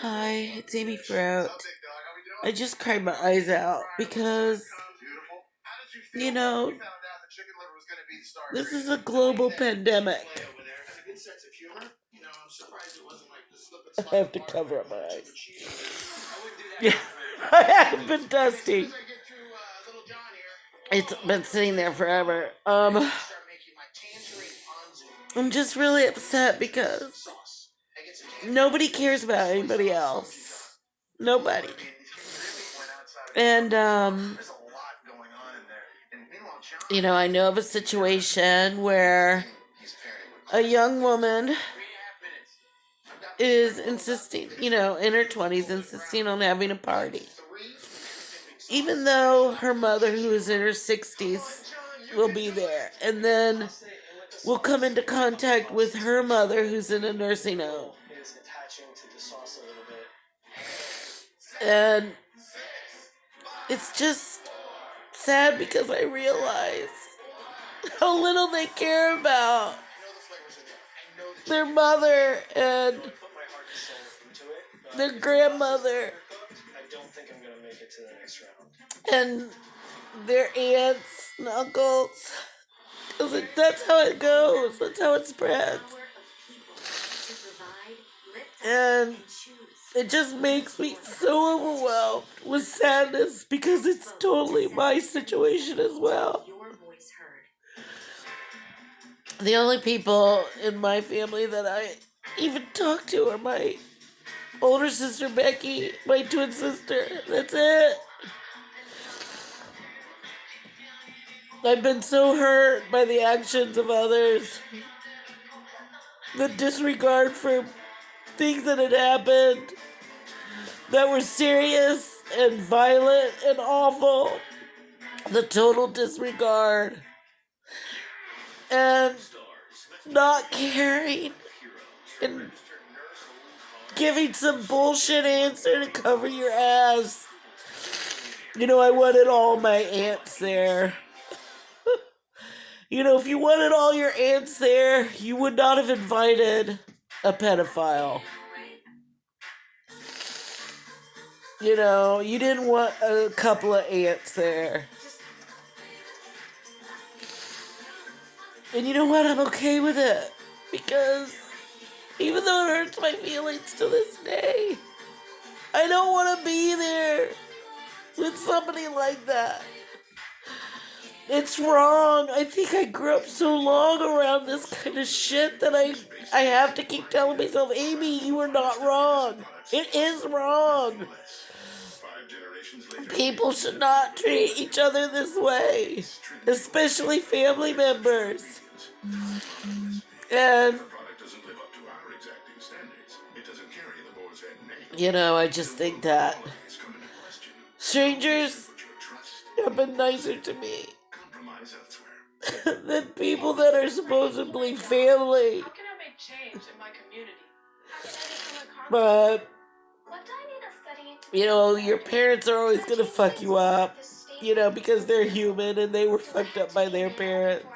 Hi, it's Amy Fruit. I just cried my eyes out because, you know, this is a global pandemic. I have to cover up my eyes. Yeah, I have been dusty. It's been sitting there forever. I'm just really upset because nobody cares about anybody else. Nobody. And I know of a situation where a young woman is insisting, in her 20s, insisting on having a party. Even though her mother, who is in her 60s, will be there. And then we'll come into contact with her mother, who's in a nursing home. And it's just sad because I realize how little they care about their mother and their grandmother and their aunts and uncles. Because that's how it goes. That's how it spreads. And it just makes me so overwhelmed with sadness because it's totally my situation as well. The only people in my family that I even talk to are my older sister Becky, my twin sister. That's it. I've been so hurt by the actions of others. The disregard for things that had happened that were serious and violent and awful. The total disregard. And not caring. And giving some bullshit answer to cover your ass. I wanted all my aunts there. If you wanted all your aunts there, you would not have invited a pedophile. You didn't want a couple of aunts there. And you know what? I'm okay with it. Because even though it hurts my feelings to this day, I don't want to be there with somebody like that. It's wrong. I think I grew up so long around this kind of shit that I have to keep telling myself, Amy, you are not wrong. It is wrong. People should not treat each other this way, especially family members. And I just think that strangers have been nicer to me than people that are supposedly family. But your parents are always gonna fuck you up, because they're human and they were fucked up by their parents.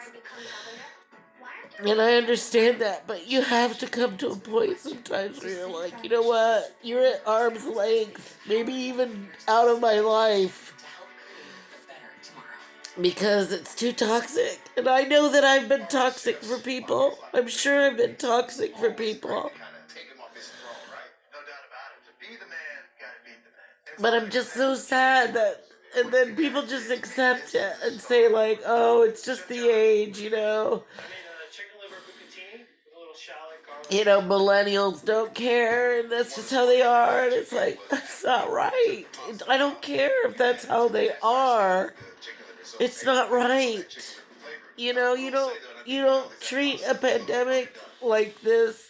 And I understand that, but you have to come to a point sometimes where you're like, you know what? You're at arm's length, maybe even out of my life. Because it's too toxic. And I know that I've been toxic for people. I'm sure I've been toxic for people. But I'm just so sad that, and then people just accept it and say like, oh, it's just the age, millennials don't care, and that's just how they are, and it's like, that's not right. I don't care if that's how they are. It's not right. You don't treat a pandemic like this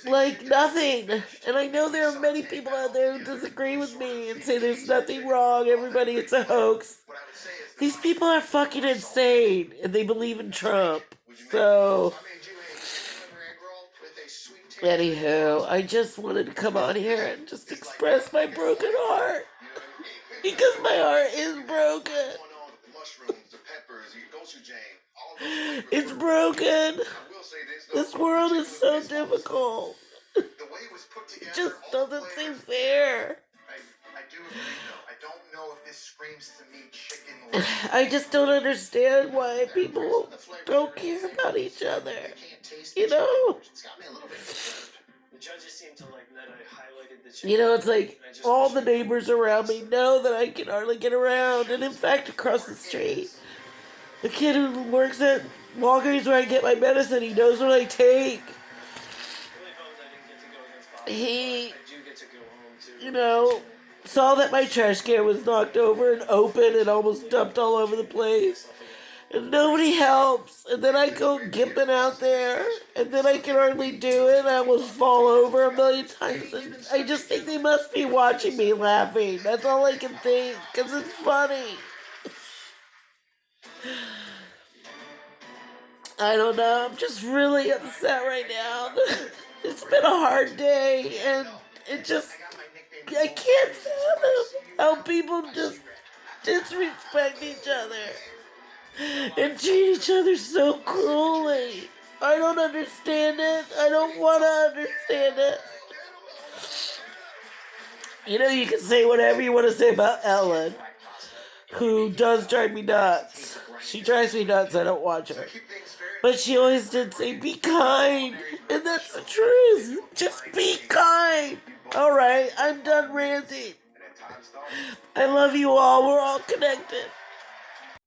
like nothing. And I know there are many people out there who disagree with me and say there's nothing wrong, everybody, it's a hoax. These people are fucking insane, and they believe in Trump. So, anywho, I just wanted to come on here and just express my broken heart. Because my heart is broken. It's broken. This world is so difficult. I just don't understand why people don't care about each other. You know? It's like all the neighbors around me know that I can hardly get around. And in fact, across the street, the kid who works at Walgreens where I get my medicine, he knows what I take. He, you know, saw that my trash can was knocked over and open and almost dumped all over the place. And nobody helps. And then I go gimping out there, and then I can hardly do it. I almost fall over a million times. And I just think they must be watching me laughing. That's all I can think, because it's funny. I don't know. I'm just really upset right now. It's been a hard day, and I can't fathom how people just disrespect each other and treat each other so cruelly. I don't understand it. I don't want to understand it. You can say whatever you want to say about Ellen, who does drive me nuts. She drives me nuts. I don't watch her. But she always did say, be kind. And that's the truth. Just be kind. All right, I'm done ranting. I love you all. We're all connected.